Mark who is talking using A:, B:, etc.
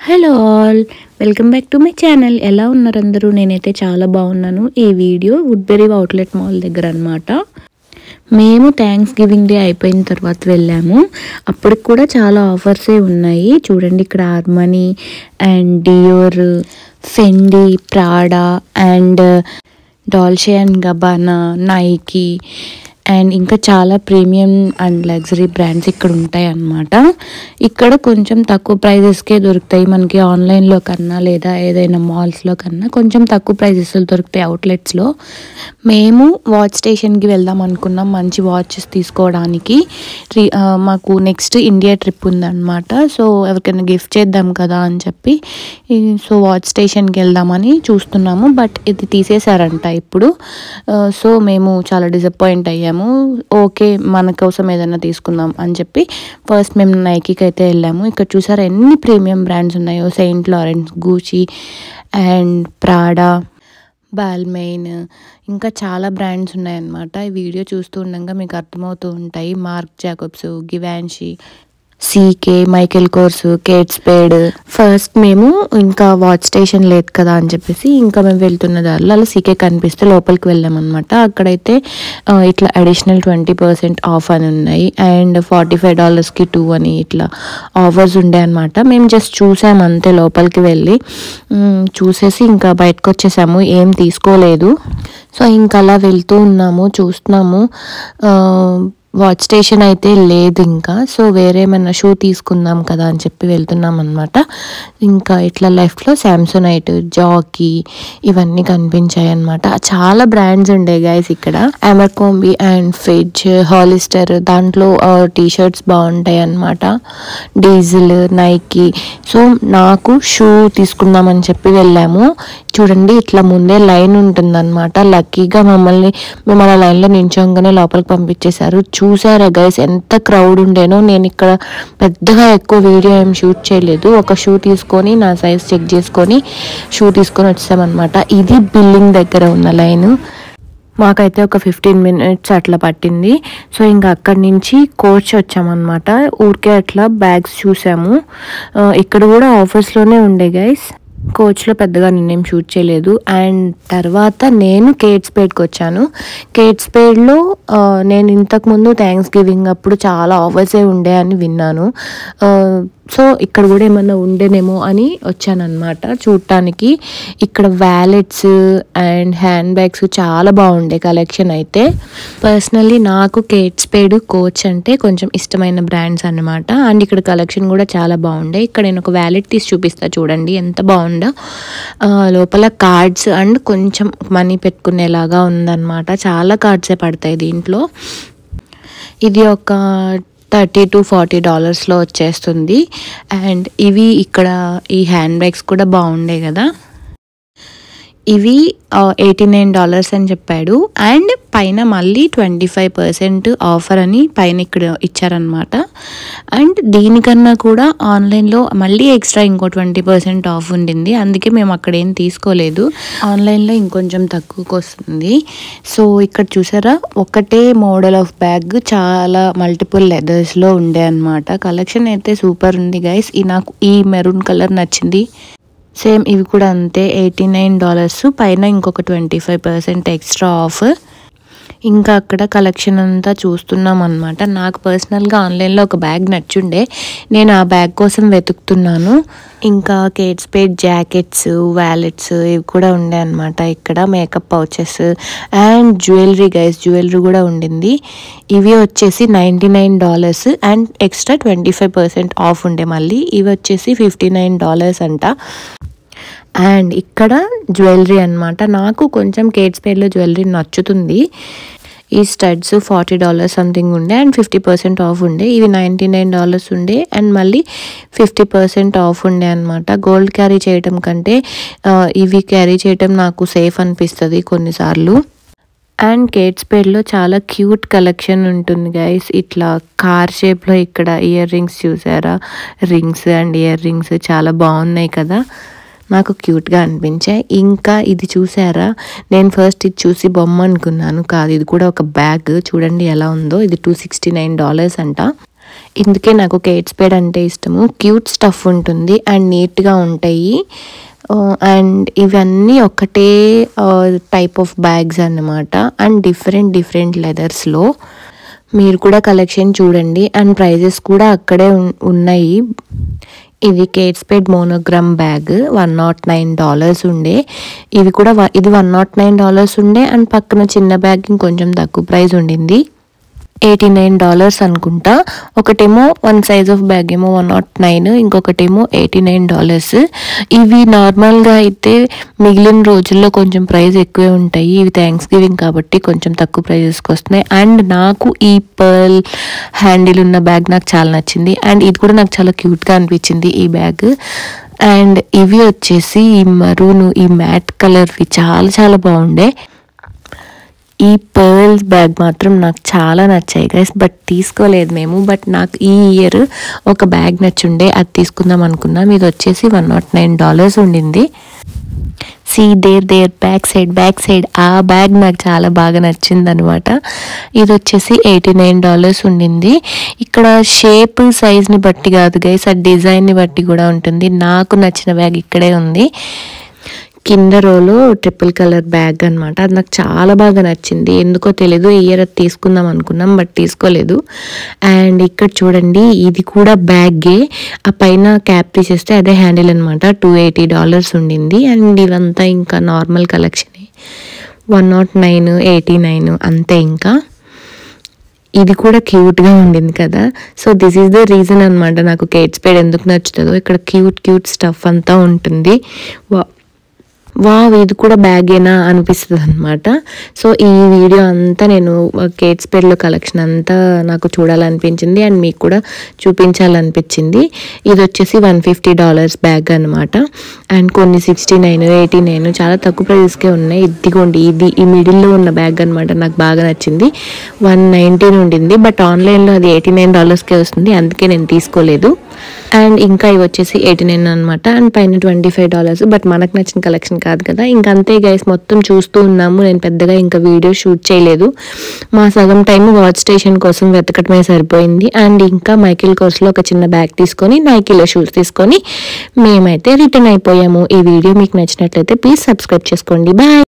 A: Hello all, welcome back to my channel. ఎలా ఉన్నారు అందరూ? నేనైతే చాలా బాగున్నాను. ఈ వీడియో వుడ్బెరీ అవుట్లెట్ మాల్ దగ్గర అనమాట. మేము థ్యాంక్స్ గివింగ్ డే అయిపోయిన తర్వాత వెళ్ళాము. అప్పటికి కూడా చాలా ఆఫర్సే ఉన్నాయి. చూడండి, ఇక్కడ Armani and Dior, Fendi, Prada and Dolce and Gabbana, Nike and ఇంకా చాలా ప్రీమియం అండ్ లగ్జరీ బ్రాండ్స్ ఇక్కడ ఉంటాయి అన్నమాట. ఇక్కడ కొంచెం తక్కువ ప్రైజెస్కే దొరుకుతాయి మనకి. ఆన్లైన్లో కన్నా లేదా ఏదైనా మాల్స్లో కన్నా కొంచెం తక్కువ ప్రైజెస్లో దొరుకుతాయి అవుట్లెట్స్లో. మేము వాచ్ స్టేషన్కి వెళ్దాం అనుకున్నాం మంచి వాచెస్ తీసుకోవడానికి. మాకు నెక్స్ట్ ఇండియా ట్రిప్ ఉందన్నమాట. సో ఎవరికైనా గిఫ్ట్ చేద్దాం కదా అని చెప్పి సో వాచ్ స్టేషన్కి వెళ్దామని చూస్తున్నాము. బట్ ఇది తీసేశారంట ఇప్పుడు. సో మేము చాలా డిసప్పాయింట్ అయ్యాము. ఓకే, మన కోసం ఏదైనా తీసుకుందాం అని చెప్పి ఫస్ట్ మేము నైకీకి అయితే వెళ్ళాము. ఇక్కడ చూసారా ఎన్ని ప్రీమియం బ్రాండ్స్ ఉన్నాయో. Saint Laurent, Gucci and Prada, Balmain, ఇంకా చాలా బ్రాండ్స్ ఉన్నాయన్నమాట. ఈ వీడియో చూస్తూ ఉండగా మీకు అర్థమవుతూ ఉంటాయి. Marc Jacobs, Givenchy, CK, Michael Kors, Kate Spade. First మేము ఇంకా వాచ్ స్టేషన్ లేదు కదా అని చెప్పేసి ఇంకా మేము వెళ్తున్న దారిలో అలా సీకే కనిపిస్తే లోపలికి వెళ్ళామన్నమాట. అక్కడైతే ఇట్లా అడిషనల్ 20% ఆఫ్ అని ఉన్నాయి అండ్ $45కి 2 అని ఇట్లా ఆఫర్స్ ఉండే అనమాట. మేము జస్ట్ చూసాము అంతే, లోపలికి వెళ్ళి చూసేసి ఇంకా బయటకు వచ్చేసాము, ఏం తీసుకోలేదు. సో ఇంకా అలా వెళ్తూ ఉన్నాము, చూస్తున్నాము. వాచ్ స్టేషన్ అయితే లేదు ఇంకా. సో వేరే ఏమైనా షూ తీసుకుందాం కదా అని చెప్పి వెళ్తున్నాం అనమాట. ఇంకా ఇట్లా లెఫ్ట్లో శాంసోనైట్, జాకీ ఇవన్నీ కనిపించాయి అనమాట. చాలా బ్రాండ్స్ ఉండే గైస్ ఇక్కడ. అమెర్కోంబీ అండ్ ఫిడ్జ్, హాలిస్టర్, దాంట్లో టీషర్ట్స్ బాగుంటాయి అనమాట. Diesel, Nike. సో నాకు షూ తీసుకుందామని చెప్పి వెళ్ళాము. చూడండి, ఇట్లా ముందే లైన్ ఉంటుందన్నమాట. లక్కీగా మేము అలా లైన్లో నించోగానే లోపలికి పంపించేశారు. చూసారా గైస్ ఎంత క్రౌడ్ ఉండేనో. నేను ఇక్కడ పెద్దగా ఎక్కువ వీడియో ఏం షూట్ చేయలేదు. ఒక షూ తీసుకొని నా సైజ్ చెక్ చేసుకొని షూ తీసుకొని వచ్చామన్నమాట. ఇది బిల్లింగ్ దగ్గర ఉన్న లైన్. మాకైతే ఒక 15 minutes అట్లా పట్టింది. సో ఇంకా అక్కడి నుంచి కోచ్ వచ్చామన్నమాట. ఊరికే అట్లా బ్యాగ్స్ చూసాము. ఇక్కడ కూడా ఆఫర్స్లోనే ఉండే గైస్. కోచ్లో పెద్దగా నేనేం షూట్ చేయలేదు. అండ్ తర్వాత నేను కేట్ స్పేడ్కి వచ్చాను. కేట్ స్పేడ్లో నేను ఇంతకుముందు థ్యాంక్స్ గివింగ్ అప్పుడు చాలా ఆఫర్సే ఉండే అని విన్నాను. సో ఇక్కడ కూడా ఏమన్నా ఉండేనేమో అని వచ్చానమాట చూడటానికి. ఇక్కడ వ్యాలెట్స్ అండ్ హ్యాండ్ బ్యాగ్స్ చాలా బాగుండే కలెక్షన్ అయితే. పర్సనల్లీ నాకు కేట్ స్పేడ్, కోచ్ అంటే కొంచెం ఇష్టమైన బ్రాండ్స్ అన్నమాట. అండ్ ఇక్కడ కలెక్షన్ కూడా చాలా బాగుండే. ఇక్కడ నేను ఒక వ్యాలెట్ తీసి చూపిస్తా, చూడండి ఎంత బాగుందో. లోపల కార్డ్స్ అండ్ కొంచెం మనీ పెట్టుకునేలాగా ఉందన్నమాట. చాలా కార్డ్సే పడతాయి దీంట్లో. ఇది ఒక $30 to $40 వచ్చేస్తుంది. అండ్ ఇవి ఇక్కడ ఈ హ్యాండ్ బ్యాగ్స్ కూడా బాగుండే కదా. ఇవి $89 అని చెప్పాడు. అండ్ పైన మళ్ళీ 25% ఆఫర్ అని పైన ఇక్కడ ఇచ్చారనమాట. అండ్ దీనికన్నా కూడా ఆన్లైన్లో మళ్ళీ ఎక్స్ట్రా ఇంకో 20% ఆఫ్ ఉండింది. అందుకే మేము అక్కడ ఏం తీసుకోలేదు. ఆన్లైన్లో ఇంకొంచెం తక్కువకి వస్తుంది. సో ఇక్కడ చూసారా ఒకటే మోడల్ ఆఫ్ బ్యాగ్ చాలా మల్టిపుల్ లెదర్స్లో ఉండే అనమాట. కలెక్షన్ అయితే సూపర్ ఉంది గైస్. నాకు ఈ మెరూన్ కలర్ నచ్చింది. సేమ్ ఇవి కూడా అంతే, $89 పైన ఇంకొక 25% ఎక్స్ట్రా ఆఫ్. ఇంకా అక్కడ కలెక్షన్ అంతా చూస్తున్నాం అనమాట. నాకు పర్సనల్గా ఆన్లైన్లో ఒక బ్యాగ్ నచ్చుండే, నేను ఆ బ్యాగ్ కోసం వెతుకుతున్నాను. ఇంకా కేట్ స్పేడ్ జాకెట్స్, వ్యాలెట్స్ ఇవి కూడా ఉండే అనమాట. ఇక్కడ makeup pouches and jewellery guys, jewellery కూడా ఉండింది. ఇవి వచ్చేసి $99 అండ్ ఎక్స్ట్రా 25% ఆఫ్ ఉండే మళ్ళీ. ఇవి వచ్చేసి $59 అంట. అండ్ ఇక్కడ జ్యువెలరీ అనమాట. నాకు కొంచెం కేట్ స్పేడ్లో జ్యువెలరీ నచ్చుతుంది. ఈ స్టడ్స్ $40 సంథింగ్ ఉండే అండ్ 50% ఆఫ్ ఉండే. ఇవి $99 ఉండే అండ్ మళ్ళీ 50% ఆఫ్ ఉండే అనమాట. గోల్డ్ క్యారీ చేయటం కంటే ఇవి క్యారీ చేయటం నాకు సేఫ్ అనిపిస్తుంది కొన్నిసార్లు. అండ్ కేట్ స్పేడ్లో చాలా క్యూట్ కలెక్షన్ ఉంటుంది గైస్. ఇట్లా కార్ షేప్లో ఇక్కడ ఇయర్ రింగ్స్ చూసారా, రింగ్స్ అండ్ ఇయర్ రింగ్స్ చాలా బాగున్నాయి కదా, నాకు క్యూట్గా అనిపించాయి. ఇంకా ఇది చూసారా, నేను ఫస్ట్ ఇది చూసి బొమ్మ అనుకున్నాను, కాదు ఇది కూడా ఒక బ్యాగ్. చూడండి ఎలా ఉందో. ఇది $269 అంట. ఇందుకే నాకు కేట్ స్పేడ్ అంటే ఇష్టము. క్యూట్ స్టఫ్ ఉంటుంది అండ్ నీట్గా ఉంటాయి. అండ్ ఇవన్నీ ఒకటే టైప్ ఆఫ్ బ్యాగ్స్ అన్నమాట అండ్ డిఫరెంట్ లెదర్స్లో. మీరు కూడా కలెక్షన్ చూడండి అండ్ ప్రైజెస్ కూడా అక్కడే ఉన్నాయి. ఇది కేట్ స్పేడ్ మోనోగ్రామ్ బ్యాగ్ $109 ఉండే. ఇది కూడా ఇది $109 ఉండే అండ్ పక్కన చిన్న బ్యాగ్ ఇంకొంచెం తక్కువ ప్రైస్ ఉండింది, $89 అనుకుంటా. ఒకటేమో వన్ సైజ్ ఆఫ్ బ్యాగ్ ఏమో $109, ఇంకొకటేమో $89. ఇవి నార్మల్గా అయితే మిగిలిన రోజుల్లో కొంచెం ప్రైస్ ఎక్కువే ఉంటాయి. ఇవి థ్యాంక్స్ గివింగ్ కాబట్టి కొంచెం తక్కువ ప్రైజెస్కి వస్తున్నాయి. అండ్ నాకు ఈ పర్ల్ హ్యాండిల్ ఉన్న బ్యాగ్ నాకు చాలా నచ్చింది అండ్ ఇది కూడా నాకు చాలా క్యూట్గా అనిపించింది ఈ బ్యాగ్. అండ్ ఇవి వచ్చేసి ఈ మరూన్, ఈ మ్యాట్ కలర్వి చాలా బాగుండే. ఈ పర్ల్స్ బ్యాగ్ మాత్రం నాకు చాలా నచ్చాయి గైస్, బట్ తీసుకోలేదు మేము. బట్ నాకు ఈ ఇయర్ ఒక బ్యాగ్ నచ్చుండే, అది తీసుకుందాం అనుకున్నాం. ఇది వచ్చేసి $109 ఉండింది. సీ దేర్ బ్యాక్ సైడ్ ఆ బ్యాగ్ నాకు చాలా బాగా నచ్చింది అనమాట. ఇది వచ్చేసి $89 ఉండింది. ఇక్కడ షేప్ సైజ్ని బట్టి కాదు గైస్, ఆ డిజైన్ని బట్టి కూడా ఉంటుంది. నాకు నచ్చిన బ్యాగ్ ఇక్కడే ఉంది. కింద రోలో ట్రిపుల్ కలర్ బ్యాగ్ అనమాట. అది నాకు చాలా బాగా నచ్చింది, ఎందుకో తెలీదు. ఈ ఇయర్ అది తీసుకుందాం అనుకున్నాం బట్ తీసుకోలేదు. అండ్ ఇక్కడ చూడండి, ఇది కూడా బ్యాగే, ఆ పైన క్యాప్ తీసేస్తే అదే హ్యాండిల్ అనమాట. $280 ఉండింది. అండ్ ఇవంతా ఇంకా నార్మల్ కలెక్షనే, 109, 89 అంతే. ఇంకా ఇది కూడా క్యూట్గా ఉండింది కదా. So this is the reason అనమాట నాకు కేట్ స్పేడ్ ఎందుకు నచ్చుతుందో. ఇక్కడ క్యూట్ స్టఫ్ అంతా ఉంటుంది. వావ్, ఇది కూడా బ్యాగేనా అనిపిస్తుంది అనమాట. సో ఈ వీడియో అంతా నేను కేట్ స్పేడ్లో కలెక్షన్ అంతా నాకు చూడాలనిపించింది అండ్ మీకు కూడా చూపించాలనిపించింది. ఇది వచ్చేసి $150 బ్యాగ్ అనమాట. అండ్ కొన్ని 69, 89 చాలా తక్కువ ప్రైజెస్కే ఉన్నాయి. ఇదిగోండి, ఇది ఈ మిడిల్లో ఉన్న బ్యాగ్ అనమాట. నాకు బాగా నచ్చింది. 119 ఉండింది బట్ ఆన్లైన్లో అది $89కే వస్తుంది, అందుకే నేను తీసుకోలేదు. అండ్ ఇంకా ఇవి వచ్చేసి 89 అనమాట. అండ్ పైన $25, బట్ మనకు నచ్చిన కలెక్షన్ కాదు కదా. ఇంకా అంతే గైస్, మొత్తం చూస్తూ ఉన్నాము. నేను పెద్దగా ఇంకా వీడియో షూట్ చేయలేదు. మా సగం టైం వాచ్ స్టేషన్ కోసం వెతకటమే సరిపోయింది. అండ్ ఇంకా మైకిల్ కోర్స్లో ఒక చిన్న బ్యాగ్ తీసుకొని, నైకీలో షూస్ తీసుకొని మేమైతే రిటర్న్ అయిపోయాము. ఈ వీడియో మీకు నచ్చినట్లయితే ప్లీజ్ సబ్స్క్రైబ్ చేసుకోండి. బాయ్.